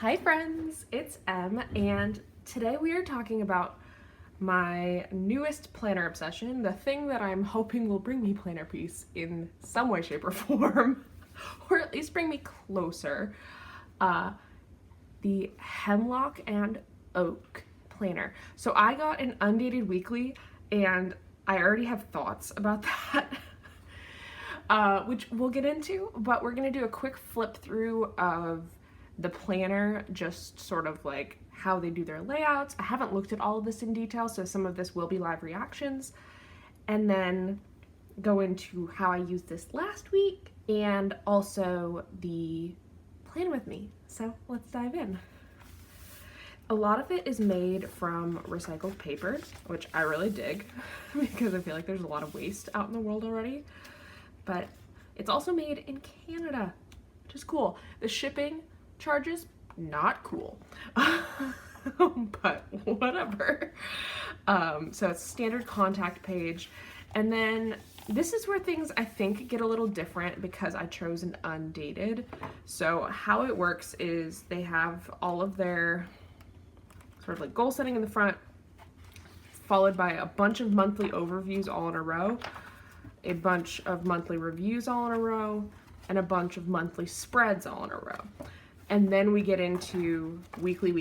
Hi friends, it's Em, and today we are talking about my newest planner obsession, the thing that I'm hoping will bring me planner peace in some way, shape, or form, or at least bring me closer. The Hemlock and Oak planner. So I got an undated weekly, and I already have thoughts about that. Which we'll get into, but we're gonna do a quick flip through of the planner, just sort of like how they do their layouts. I haven't looked at all of this in detail, so some of this will be live reactions, and then go into how I used this last week and also the plan with me. So let's dive in. A lot of it is made from recycled paper, which I really dig because I feel like there's a lot of waste out in the world already. But it's also made in Canada, which is cool. The shipping charges, not cool, but whatever. So it's a standard contact page. And then this is where things I think get a little different because I chose an undated. So how it works is they have all of their sort of like goal setting in the front, followed by a bunch of monthly overviews all in a row, a bunch of monthly reviews all in a row, and a bunch of monthly spreads all in a row. And then we get into weekly.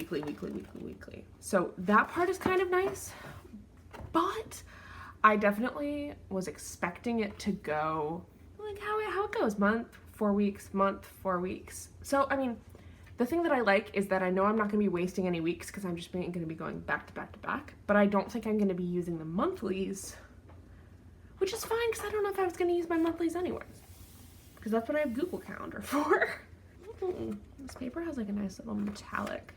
So that part is kind of nice, but I definitely was expecting it to go like how it goes, month, 4 weeks, month, 4 weeks. So, I mean, the thing that I like is that I know I'm not going to be wasting any weeks because I'm just going to be going back to back to back, but I don't think I'm going to be using the monthlies, which is fine because I don't know if I was going to use my monthlies anyways, because that's what I have Google Calendar for. This paper has like a nice little metallic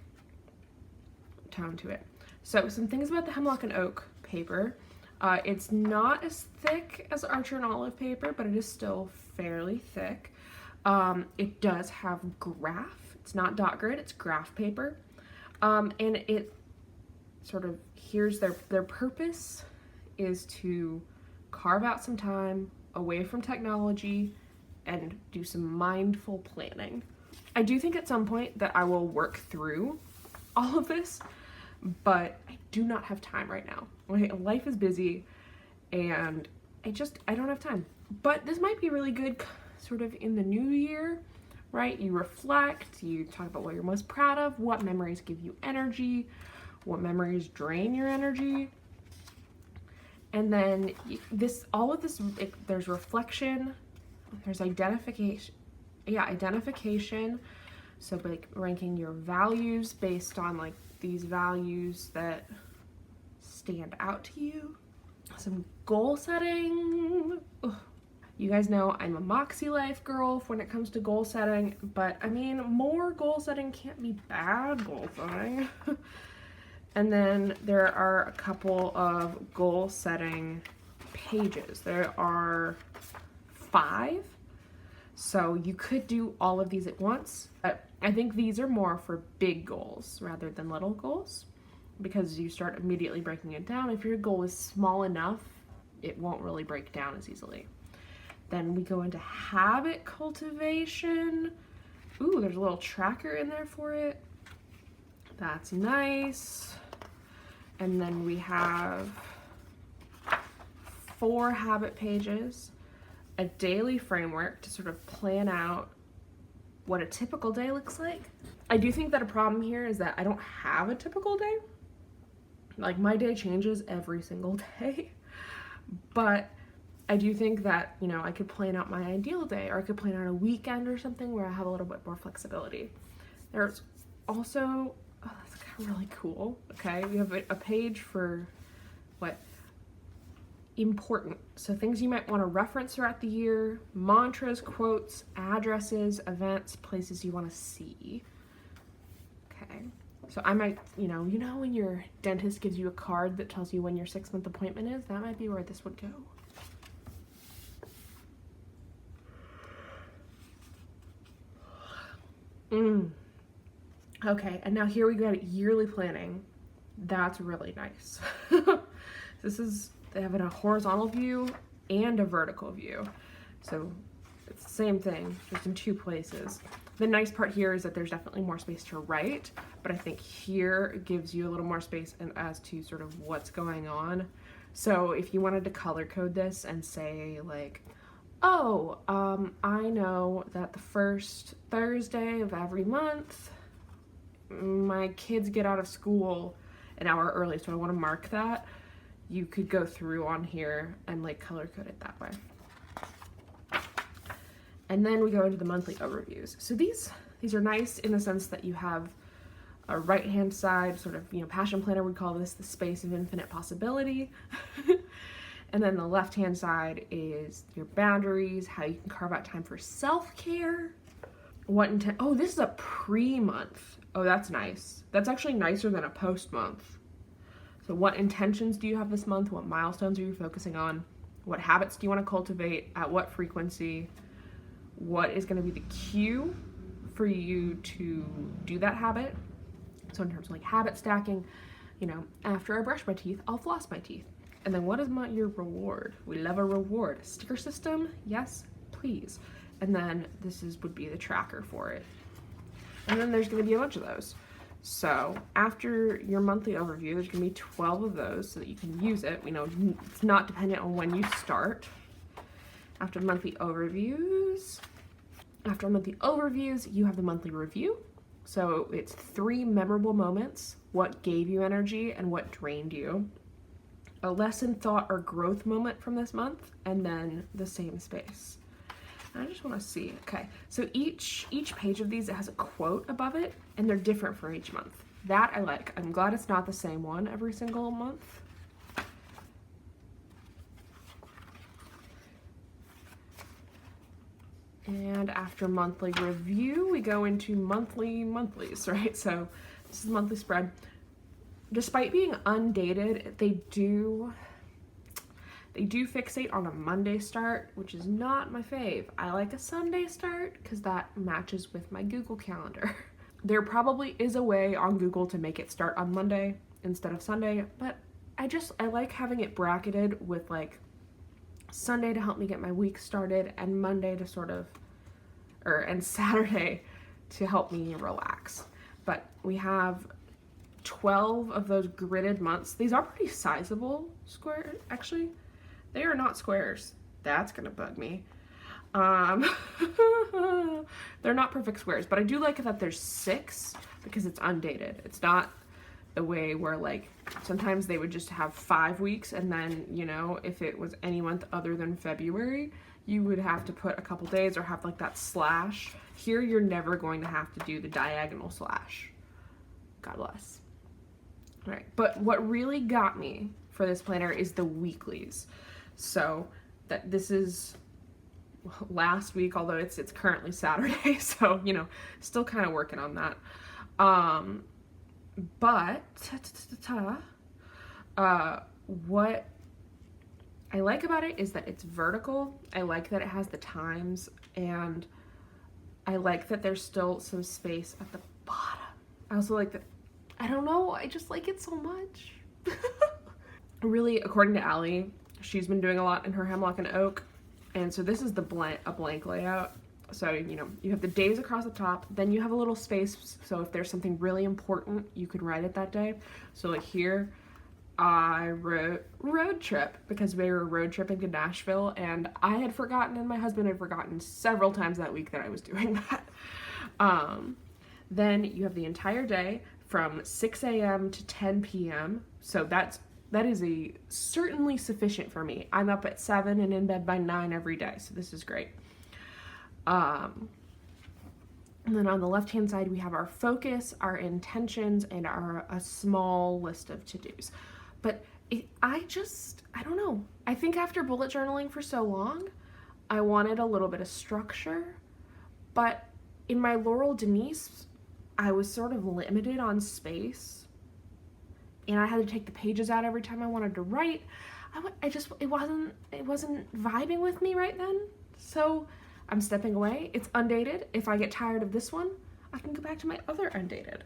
tone to it. So some things about the Hemlock and Oak paper. It's not as thick as Archer and Olive paper, but it is still fairly thick. It does have graph. It's not dot grid, it's graph paper. And it sort of, here's their purpose is to carve out some time away from technology and do some mindful planning. I do think at some point that I will work through all of this, but I do not have time right now. Life is busy and I don't have time. But this might be really good sort of in the new year, right? You reflect, you talk about what you're most proud of, what memories give you energy, what memories drain your energy. And then all of this, there's reflection, there's identification. So like ranking your values based on like these values that stand out to you. Some goal setting. Ugh. You guys know I'm a Moxie Life girl when it comes to goal setting, but I mean, more goal setting can't be bad goal setting. And then there are a couple of goal setting pages. There are 5. So you could do all of these at once. But I think these are more for big goals rather than little goals, because you start immediately breaking it down. If your goal is small enough, it won't really break down as easily. Then we go into habit cultivation. Ooh, there's a little tracker in there for it. That's nice. And then we have 4 habit pages, a daily framework to sort of plan out what a typical day looks like. I do think that a problem here is that I don't have a typical day. Like, my day changes every single day, but I do think that, you know, I could plan out my ideal day, or I could plan out a weekend or something where I have a little bit more flexibility. There's also, oh, that's kind of really cool. Okay, you have a page for what? Important. So things you might want to reference throughout the year, mantras, quotes, addresses, events, places you want to see. Okay. So I might, you know when your dentist gives you a card that tells you when your 6-month appointment is, that might be where this would go. Okay, and now here we go to yearly planning. That's really nice. They have a horizontal view and a vertical view. So It's the same thing, just in 2 places. The nice part here is that there's definitely more space to write, but I think here gives you a little more space and as to sort of what's going on. So if you wanted to color code this and say like, oh, I know that the first Thursday of every month, my kids get out of school an hour early, so I want to mark that. You could go through on here and like color code it that way. And then we go into the monthly overviews. So these are nice in the sense that you have a right-hand side, sort of, passion planner would call this the space of infinite possibility. And then the left-hand side is your boundaries, how you can carve out time for self-care. Oh, this is a pre-month. Oh, that's nice. That's actually nicer than a post-month. So what intentions do you have this month? What milestones are you focusing on? What habits do you want to cultivate? At what frequency? What is going to be the cue for you to do that habit? So in terms of like habit stacking, after I brush my teeth, I'll floss my teeth. And then what is your reward? We love a reward. Sticker system? Yes, please. And then would be the tracker for it. And then there's going to be a bunch of those. So after your monthly overview, there's going to be 12 of those so that you can use it. We know it's not dependent on when you start. After monthly overviews, you have the monthly review. So it's 3 memorable moments, what gave you energy and what drained you, a lesson, thought, or growth moment from this month, and then the same space. And I just want to see, okay, so each page of these, it has a quote above it, and they're different for each month. That I like. I'm glad it's not the same one every single month. And after monthly review, we go into monthlies, right? So this is the monthly spread. Despite being undated, they do fixate on a Monday start, which is not my fave. I like a Sunday start because that matches with my Google Calendar. There probably is a way on Google to make it start on Monday instead of Sunday, but I like having it bracketed with like Sunday to help me get my week started and Monday to and Saturday to help me relax. But we have 12 of those gridded months. These are pretty sizable square. Actually, they are not squares. That's gonna bug me. They're not perfect squares, but I do like that there's 6 because it's undated. It's not the way where like sometimes they would just have 5 weeks and then if it was any month other than February you would have to put a couple days or have like that slash. Here you're never going to have to do the diagonal slash. God bless. All right, but what really got me for this planner is the weeklies. So this is last week, although it's currently Saturday, so still kind of working on that. But what I like about it is that it's vertical. I like that it has the times, and I like that there's still some space at the bottom. I also like that, I don't know, I just like it so much. Really, according to Allie, she's been doing a lot in her Hemlock and Oak, and so this is a blank layout. So, you have the days across the top, then you have a little space, so if there's something really important, you can write it that day. So like here, I wrote road trip because we were road tripping to Nashville, and I had forgotten and my husband had forgotten several times that week that I was doing that. Then you have the entire day from 6 a.m. to 10 p.m. So that is certainly sufficient for me. I'm up at 7 and in bed by 9 every day, so this is great. And then on the left-hand side, we have our focus, our intentions, and a small list of to-dos. But I don't know. I think after bullet journaling for so long, I wanted a little bit of structure. But in my Laurel Denise, I was sort of limited on space. And I had to take the pages out every time I wanted to write. It wasn't vibing with me right then. So I'm stepping away. It's undated. If I get tired of this one, I can go back to my other undated.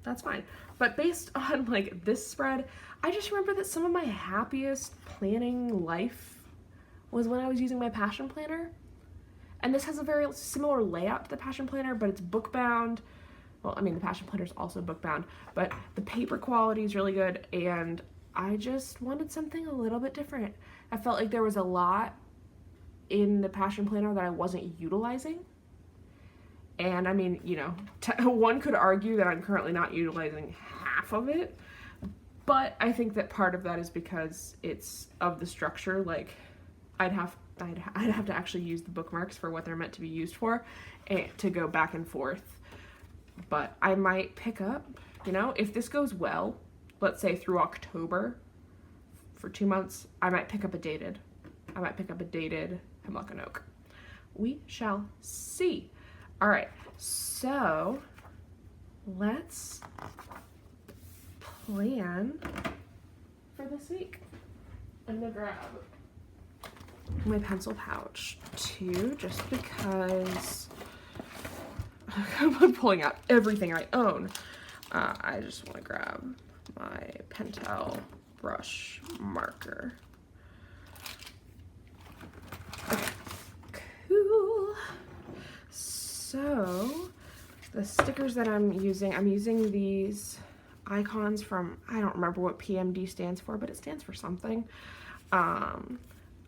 That's fine. But based on like this spread, I just remember that some of my happiest planning life was when I was using my passion planner. And this has a very similar layout to the Passion Planner, but it's book bound. Well, I mean, the Passion Planner is also book bound, but the paper quality is really good, and I just wanted something a little bit different. I felt like there was a lot in the Passion Planner that I wasn't utilizing. And I mean, you know, one could argue that I'm currently not utilizing half of it, but I think that part of that is because it's of the structure. Like, I'd have to actually use the bookmarks for what they're meant to be used for, and to go back and forth. But I might pick up, you know, if this goes well, let's say through October for 2 months, I might pick up a dated Hemlock Oak. We shall see. All right, so let's plan for this week. I'm gonna grab my pencil pouch too, just because I'm pulling out everything I own. I just want to grab my Pentel brush marker. Okay, cool. So the stickers that I'm using these icons from, I don't remember what PMD stands for, but it stands for something. I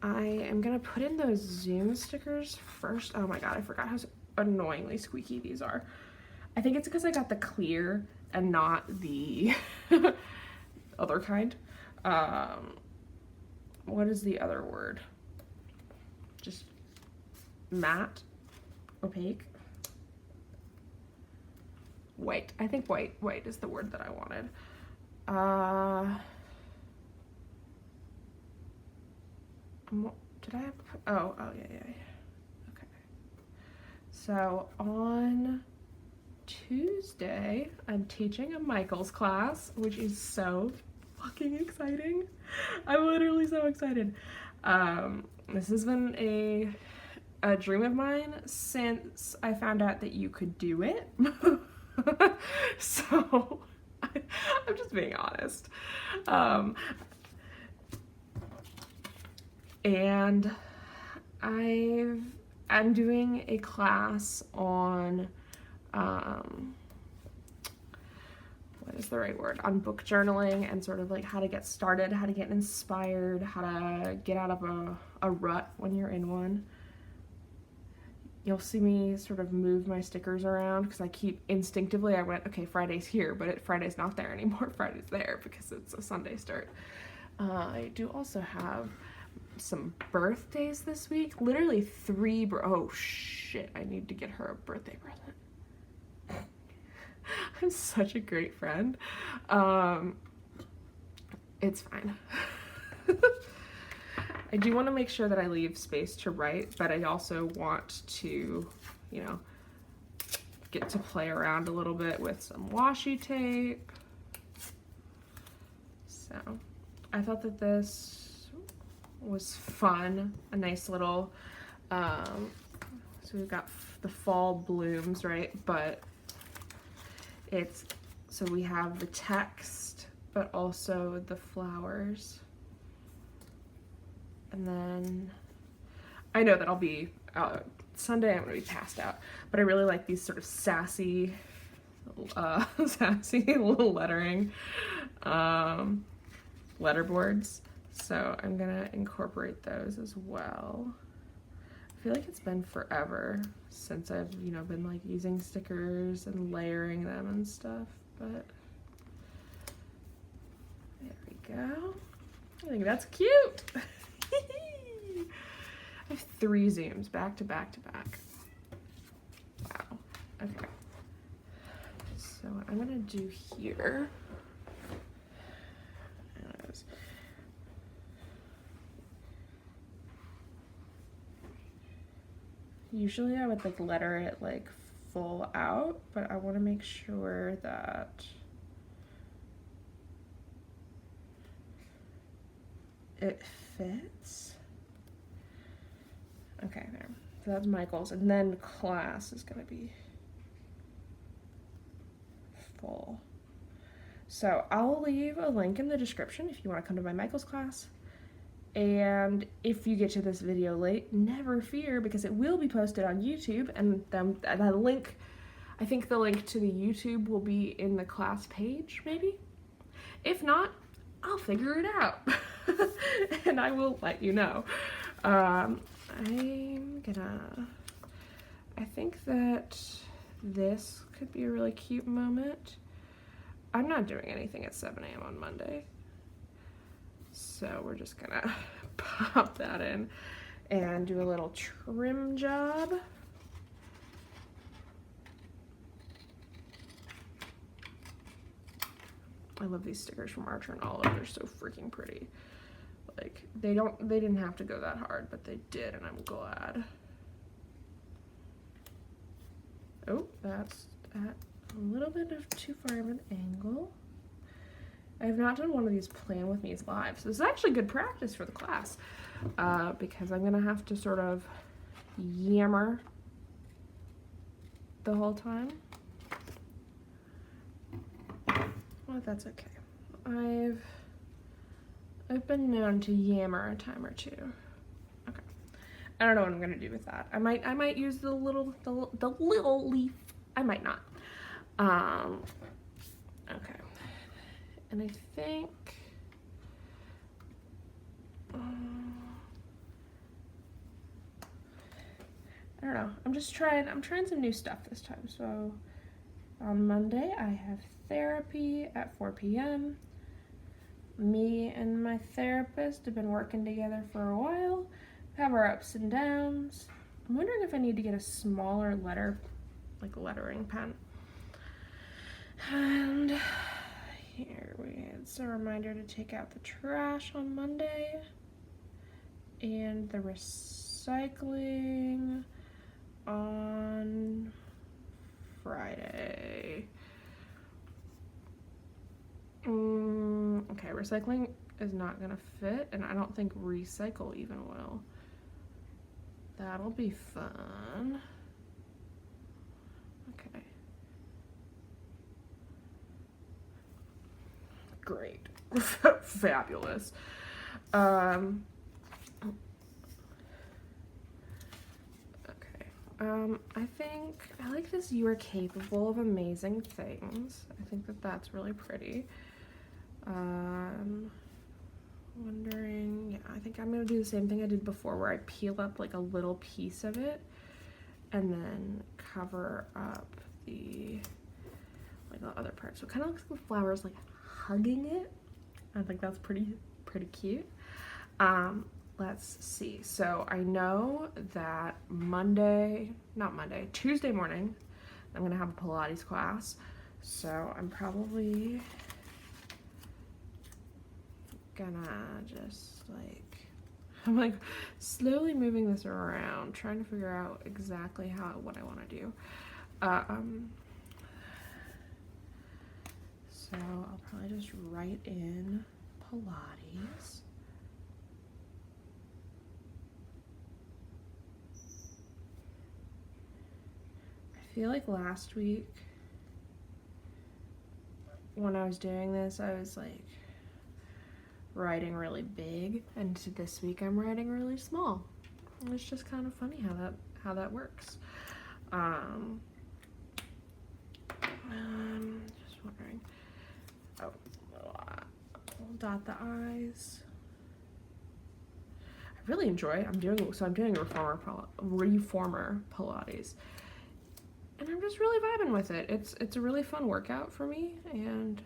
am gonna put in those Zoom stickers first. Oh my god, I forgot how annoyingly squeaky these are. I think it's because I got the clear and not the other kind. What is the other word? Just matte, opaque, white. I think white is the word that I wanted. Did I have, oh yeah. Okay. So on Tuesday, I'm teaching a Michael's class, which is so fucking exciting. I'm literally so excited. This has been a dream of mine since I found out that you could do it. So I'm just being honest. And I'm doing a class on what is the right word? On book journaling and sort of like how to get started, how to get inspired, how to get out of a rut when you're in one. You'll see me sort of move my stickers around because I keep instinctively, I went, okay, Friday's here, but Friday's not there anymore. Friday's there because it's a Sunday start. I do also have some birthdays this week. Literally 3, oh shit, I need to get her a birthday present. I'm such a great friend. It's fine. I do want to make sure that I leave space to write, but I also want to, you know, get to play around a little bit with some washi tape. So I thought that this was fun, a nice little, so we've got the fall blooms, right? But so we have the text, but also the flowers. And then I know that I'll be, Sunday I'm gonna be passed out, but I really like these sort of sassy little lettering, letterboards. So I'm gonna incorporate those as well. I feel like it's been forever since I've, you know, been like using stickers and layering them and stuff, but there we go. I think that's cute. I have 3 Zooms back to back to back. Wow. Okay. So what I'm gonna do here is usually I would like letter it like full out, but I want to make sure that it fits. Okay, there. So that's Michael's, and then class is gonna be full. So I'll leave a link in the description if you want to come to my Michael's class. And if you get to this video late, never fear, because it will be posted on YouTube, and the link, I think the link to the YouTube will be in the class page, maybe? If not, I'll figure it out, and I will let you know. I think that this could be a really cute moment. I'm not doing anything at 7 a.m. on Monday, so we're just gonna pop that in and do a little trim job. I love these stickers from Archer and Olive. They're so freaking pretty. Like, they didn't have to go that hard, but they did, and I'm glad. Oh, that's at a little bit of too far of an angle. I have not done one of these Plan With Me's live, so this is actually good practice for the class, because I'm gonna have to sort of yammer the whole time. Well, that's okay. I've been known to yammer a time or two. Okay. I don't know what I'm gonna do with that. I might use the little leaf. I might not. Okay. And I think I don't know. I'm trying some new stuff this time. So on Monday I have therapy at 4 p.m. Me and my therapist have been working together for a while. Have our ups and downs. I'm wondering if I need to get a smaller lettering pen. And here it's a reminder to take out the trash on Monday and the recycling on Friday. Okay, recycling is not gonna fit, and I don't think recycle even will. That'll be fun. Okay. Great. Fabulous. Okay. I think I like this "You are capable of amazing things." I think that that's really pretty. Wondering, yeah, I think I'm gonna do the same thing I did before, where I peel up like a little piece of it and then cover up the other part. So it kind of looks like the flowers like hugging it. I think that's pretty cute. Let's see. So I know that Tuesday morning, I'm gonna have a Pilates class. So I'm probably gonna just I'm like slowly moving this around, trying to figure out exactly what I want to do. So I'll probably just write in Pilates. I feel like last week when I was doing this, I was like writing really big, and this week I'm writing really small. And it's just kind of funny how that works. Just wondering. Oh, we'll dot the I's. I really enjoy. I'm doing reformer Pilates, and I'm just really vibing with it. It's a really fun workout for me, and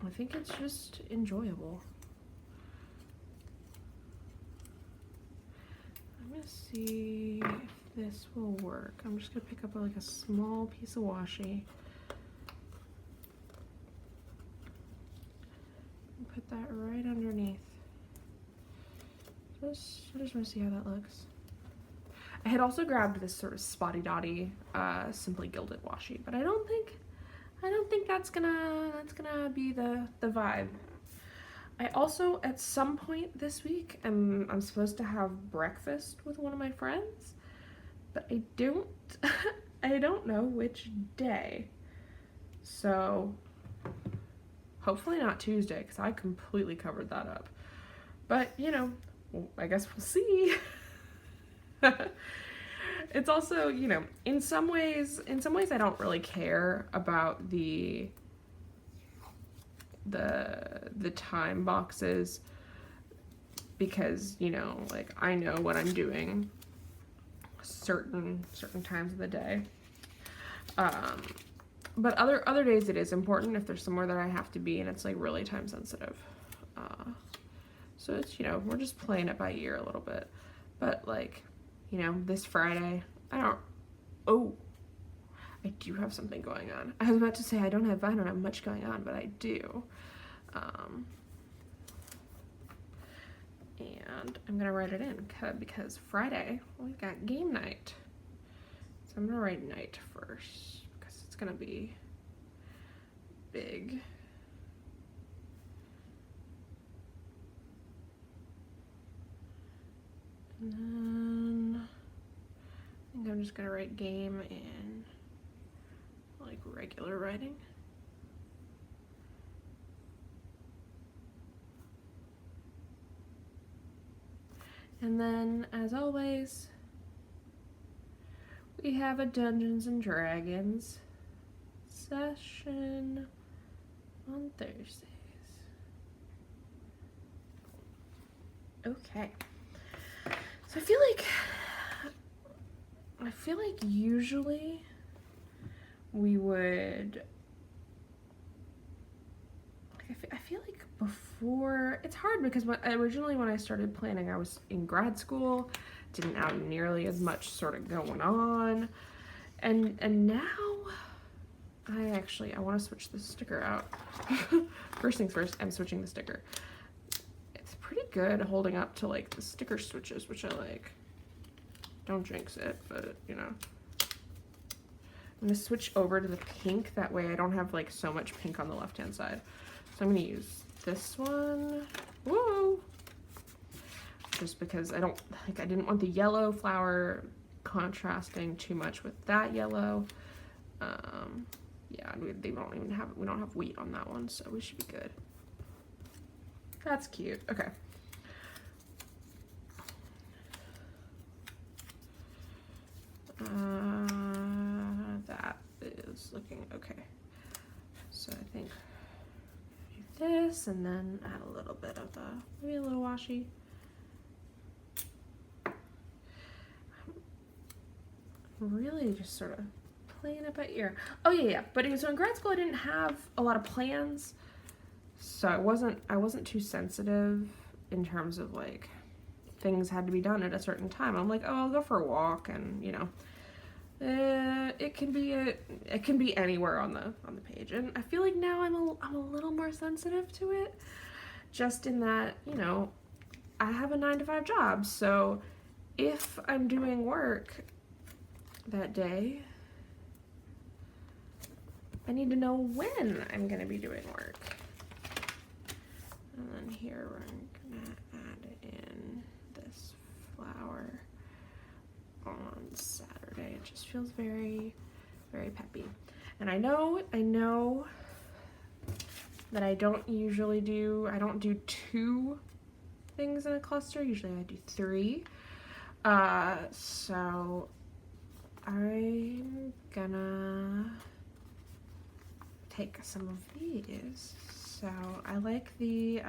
I think it's just enjoyable. I'm gonna see if this will work. I'm just gonna pick up like a small piece of washi and put that right underneath. I just wanna see how that looks. I had also grabbed this sort of spotty dotty Simply Gilded washi, but I don't think that's gonna be the vibe. I also, at some point this week, I'm supposed to have breakfast with one of my friends, but I don't know which day. So Hopefully not Tuesday, because I completely covered that up. But, you know, I guess we'll see. It's also, you know, in some ways I don't really care about the time boxes, because, you know, like, I know what I'm doing certain times of the day. But other days it is important if there's somewhere that I have to be and it's like really time sensitive. So it's, you know, we're just playing it by ear a little bit. But like, you know, this Friday, I do have something going on. I was about to say I don't have much going on, but I do. And I'm gonna write it in because Friday we've got game night. So I'm gonna write night first because it's gonna be big. And then I think I'm just gonna write game in like regular writing. And then, as always, we have a Dungeons and Dragons session on Thursdays. Okay. So I feel like usually we would, I feel like before, it's hard because originally when I started planning, I was in grad school, didn't have nearly as much sort of going on, and now I want to switch the sticker out. First things first, I'm switching the sticker. It's pretty good holding up to like the sticker switches, which I like. Don't jinx it, but you know. I'm gonna switch over to the pink, that way I don't have like so much pink on the left hand side. So I'm gonna use this one. Woo! Just because I didn't want the yellow flower contrasting too much with that yellow. Yeah, we don't have wheat on that one, so we should be good. That's cute. Okay. That is looking okay. So I think do this and then add a little bit of maybe a little washi. I'm really just sort of playing it by ear. Oh yeah. But so in grad school I didn't have a lot of plans, so I wasn't too sensitive in terms of like things had to be done at a certain time. I'm like, oh, I'll go for a walk, and you know, it can be anywhere on the page. And I feel like now I'm a little more sensitive to it, just in that, you know, I have a 9-to-5 job, so if I'm doing work that day, I need to know when I'm gonna be doing work. And then here we're gonna add in this flower on Saturday. It just feels very, very peppy. And I know that I don't do 2 things in a cluster. Usually I do 3. So I'm gonna take some of these. So I like the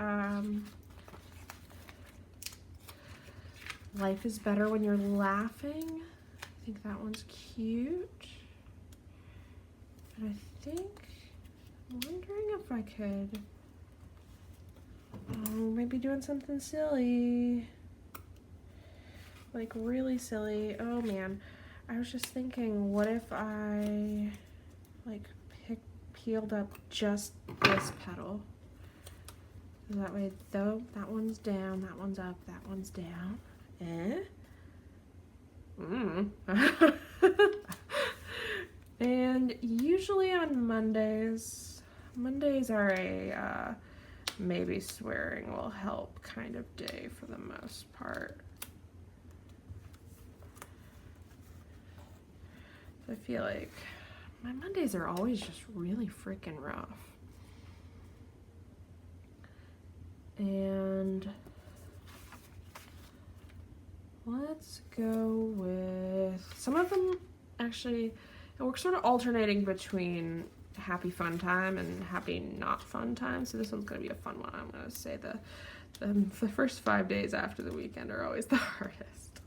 Life is Better When You're Laughing. I think that one's cute. And I'm wondering if I could maybe doing something silly. Like really silly. Oh man. I was just thinking, what if I like peeled up just this petal? That way, though, that one's down, that one's up, that one's down. And usually on Mondays are a maybe swearing will help kind of day for the most part. So I feel like my Mondays are always just really freaking rough. And let's go with some of them. Actually, we're sort of alternating between happy fun time and happy not fun time. So this one's gonna be a fun one. I'm gonna say the first 5 days after the weekend are always the hardest.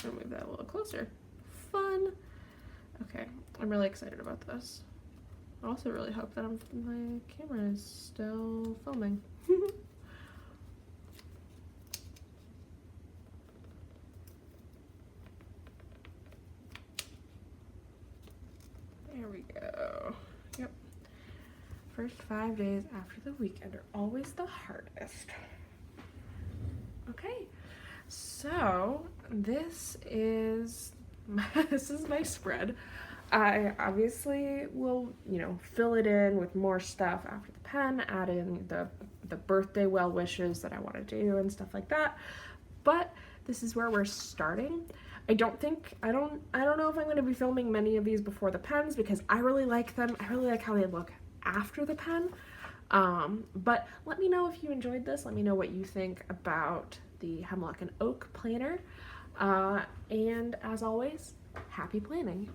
I'll move that a little closer. Fun. Okay, I'm really excited about this. I also really hope that my camera is still filming. There we go. Yep. First 5 days after the weekend are always the hardest. Okay, so this is my spread. I obviously will, fill it in with more stuff after the pen, add in the birthday well wishes that I want to do and stuff like that. But this is where we're starting. I don't know if I'm going to be filming many of these before the pens because I really like them. I really like how they look after the pen. But let me know if you enjoyed this. Let me know what you think about the Hemlock and Oak planner. And as always, happy planning.